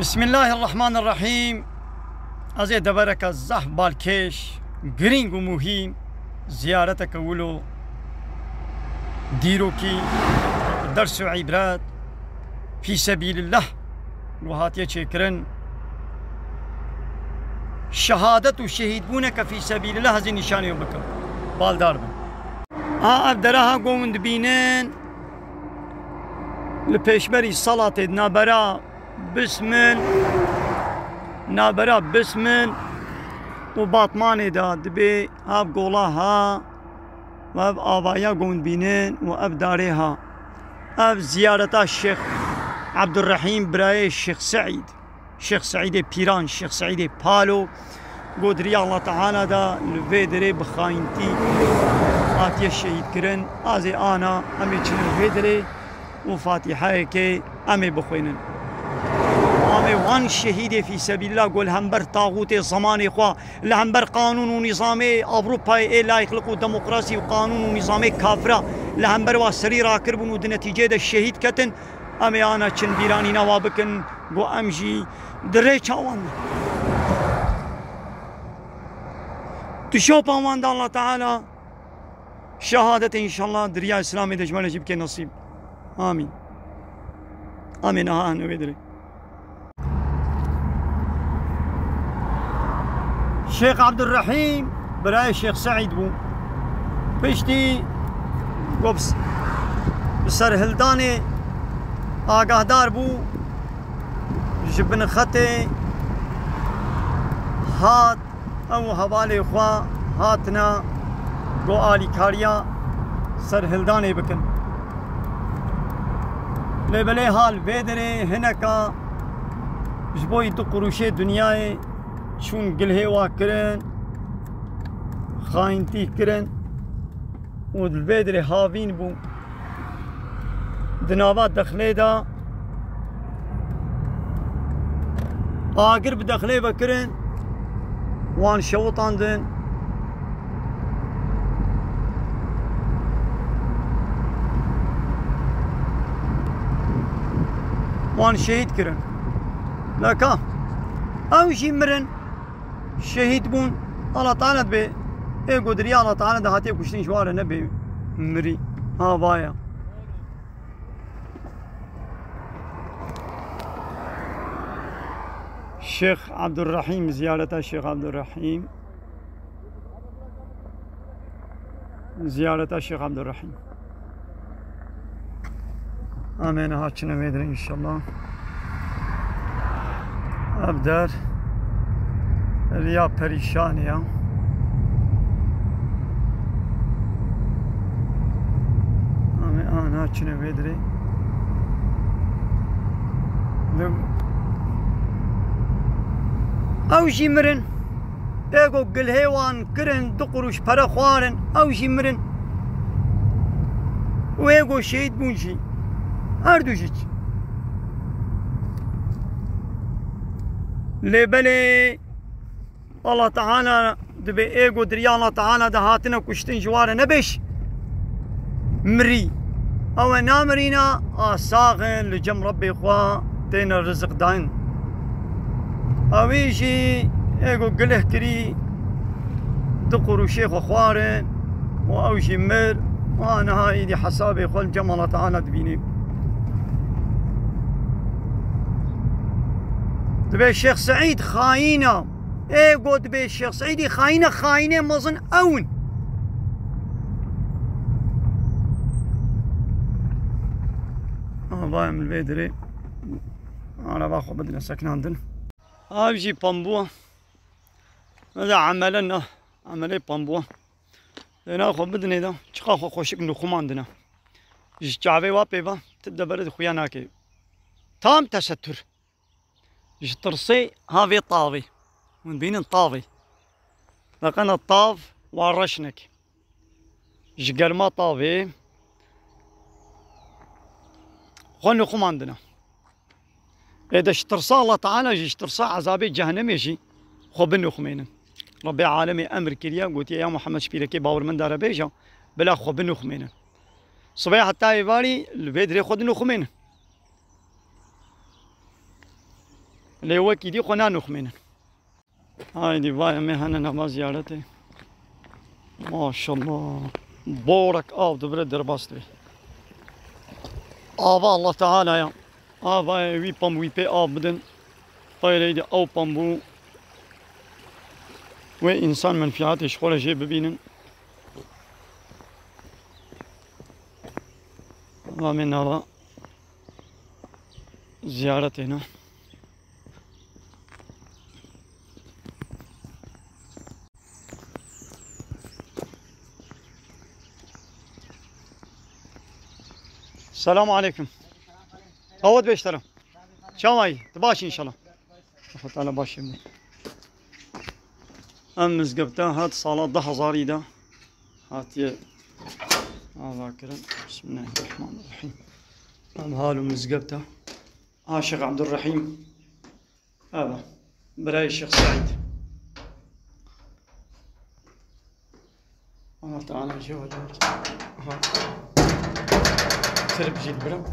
بسم الله الرحمن الرحيم. أزيد بركة الزح بالكيش جرينج ومهم زيارتك ولو ديروكي درس عبرات في سبيل الله وهاتي شكرا شهادة الشهيد بونك في سبيل الله هذه نشانة يومك بالدار بن أبدرها قوند بينين لبيشبري صلاة نابرا بسمن وباطماني داد بي اب قولاها واب آبايا قوند بينين واب داريها اب زيارة الشيخ عبد الرحيم براي الشيخ سعيد بيران الشيخ سعيد بالو قدري الله تعالى دا الفيدري بخاينتي آتي الشهيد كرن ازي انا امي چن الفيدري وفاتحة كي امي بخوينن امي وان شهيد في سبيل الله قول همبر طاغوت زماني خوا لهمبر قانون ونظام اوروبا لا يخلقوا ديمقراطي وقانون ونظام كافره لهمبر واسري راكربون ودنتيجه دا الشهيد كتن امي انا چن بيراني نوابكن قو امجي دري چاوان تشوف اوان الله تعالى شهادة ان شاء الله دريا اسلامي دجمال جيب كي نصيب امين امين ها انا بدري الشيخ عبد الرحيم براي الشيخ سعيد بو بيشتي قبس بسر هلداني آگاه دار بو جبن خطي هات او حوالي خوا هاتنا گو آلی کاریا سر هلداني بكن لبلي حال بيدري هنكا جبوي تو قروشي دنياي شون قلهي واكرن خاينتي كرن والبيدري هافين بو دنابات دخلي دا آقر بدخلي بكرن وان شوطان دن وان شهيد كرن لكا او شي مرن شهيد بون الله تعالى بي اي قدري الله تعالى ده هاتي كشتين شوارع نبي مري ها بايا الشيخ عبد الرحيم زيارة الشيخ عبد الرحيم زيارة الشيخ عبد الرحيم آمين هاتشنا ميدري إن شاء الله أبدر ريا پریشانیه آمین آنها چنه ویدری او جی مرن ایگو گلهیوان کرن دو قروش پره خوارن او جی مرن و ایگو شهید بونجی هر دو جیچ لبلي الله تعالى دبي ايجو دريا الله تعالى دهاتنا كشتين جوار نبش مري او نامرينا صاغن لجم ربي اخوا تينا الرزق داين او يجي ايجو قله كري دقرو شيخ اخوارن او يجي مر وانا هاي دي حسابي خل جم الله تعالى دبيني دبي الشيخ سعيد خاينة ايه قد دبي الشيخ سعيد خاينة مظن اون بايم البيدري انا باخو بدنا سكن عندنا بيجي بامبوا هذا عملي بامبوا ناخو بدنا دا تشخاخو خوشك نخوم عندنا جعبي وابيبا تبدا برد خوياناكي تام تستر جترسي هافي طافي من بين طافي لقنا الطاف ورشنك جقر ما طافي خلنا نخوم عندنا إذا اشترصى الله تعالى اشترصى عذابي جهنم يجي خو بنخمين ربي عالمي أمر كريا قلت يا محمد شبيركي باور من دار بيجا بلا خو بنخمين صباح حتى يبالي البيت ري خو نخمين اللي هو كي دي قنا نخمن هاي دي باي مهنا نما زيارته ما شاء الله بورك دبر درباست بي الله تعالى يا وي بام وي بي بدن طيريدي او بامبو وإنسان منفعات يشغل شيء ببينن ومن نرى زيارتنا السلام عليكم عود بيشترى شاوي تباشي ان شاء الله اخذت على باشي مني امس قبتها هات صلاة ضحى زاريدة هات ذاكرا بسم الله الرحمن الرحيم هالو مزقبتها شيخ عبد الرحيم هذا براي الشيخ سعيد الله تعالى جوا ترب جيل برم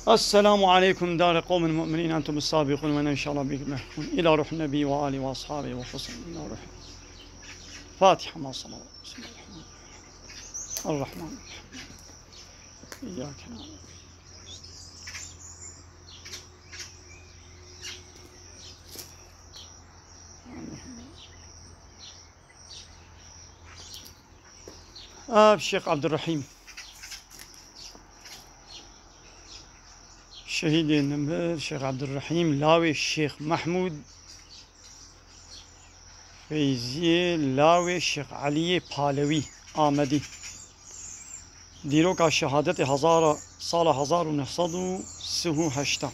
السلام عليكم دار قوم المؤمنين أنتم السابقون وأنا إن شاء الله بكم إلى روح النبي وآله وأصحابه وحسن إلى روح فاتحة مع صلاة بسم الله الرحمن الرحيم إياك نعبد الشيخ عبد الرحيم شهيد النمر الشيخ عبد الرحيم لاوي الشيخ محمود فيزي لاوي الشيخ علي پالوي آمدي ديروكا شهادة هزار سال 1938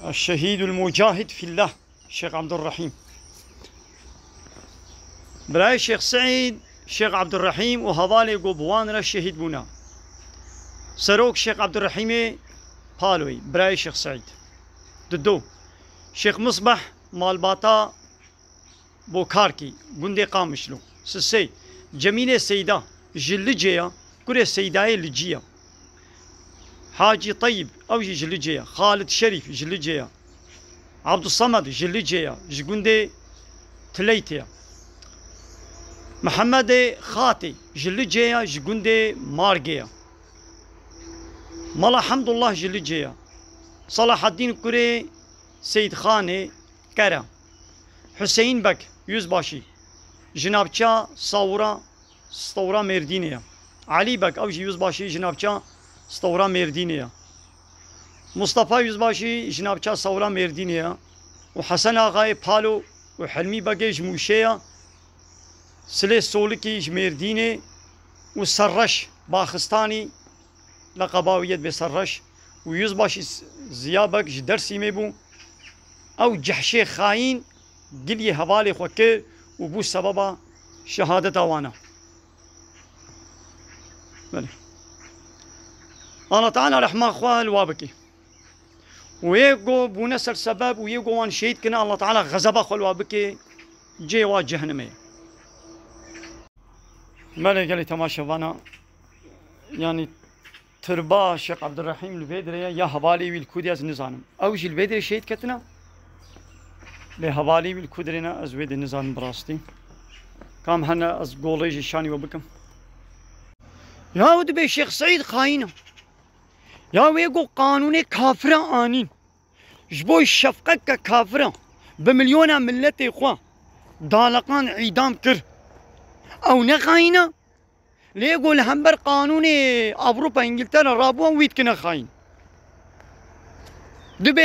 الشهيد المجاهد في الله الشيخ عبد الرحيم براي الشيخ سعيد الشيخ عبد الرحيم وهذالي قبوان را الشهيد بونا سروك الشيخ عبد الرحيم بالوي براي الشيخ سعيد ددو شيخ مصبح مالباتا بوكاركي قندي قامشلو سسي جميلة سيدة جلجية كوري سيداي لجية حاجي طيب اوجي جلجية خالد شريف جلجية عبد الصمد جلجية جقندي تليتيا محمد خاتي جلجية جقندي مارجيا ملا حمد الله جلجية صلاح الدين كوري سيد خاني كرا حسين بك يوزباشي جنابچا ستورا مردينيا علي بك اوجي يوزباشي جنابچا ستورا مردينيا مصطفى يوزباشي جنابچا ستورا مردينيا وحسن آغاي بالو وحلمي بقي جموشيا سلي سولكي جميرديني وسرش باخستاني لقباوية بسرش ويوزباشي زيابك جدرسي ميبو او جحشي خاين قلي هوالي خوكي وبو سببا شهادة وانا بله الله تعالى رحمة خواه الوابكي ويقو بونسر سبب ويقو وان شهيد كنا الله تعالى غزبا خواه الوابكي جيوا جهنمي مالي قالي تماشا وانا يعني تربا الشيخ عبد الرحيم الفيدريا يا هوالي والكودي از نزانم اوجي الفيدريا شهيد كتنا لهوالي والكودرينا از ويد النزان براستي كام هنا از قوليجي شاني وبكم يا ود بي شيخ سعيد خاينه يا ويقو قانون كافرة آنين جبو الشفقة كافرة بمليون ملتي إخوة دالقان عيدام كر أو نخاينة ليقول همبر قانون أوروبا إنجلترا رابوان ويد كنا خاين دبي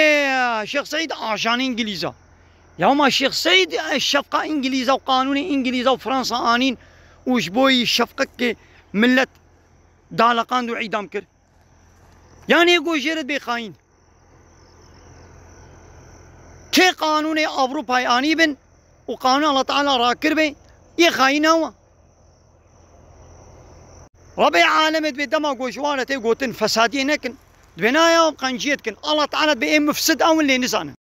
شيخ سعيد عشان إنجليزا يا ما شيخ سعيد الشفقة إنجليزا وقانون إنجليزا وفرنسا آنين وجبوي الشفقة ملت دالقان دو عيدام كر يعني يقول جرد بخاين كي قانون أوروبا آني بن وقانون الله تعالى راكر بي يخاين هو ربي عالم بدما قوشوانة قوتن فسادين هكن بنايا قنجيتكن الله تعالى بإيه مفسد أو اللي نسانه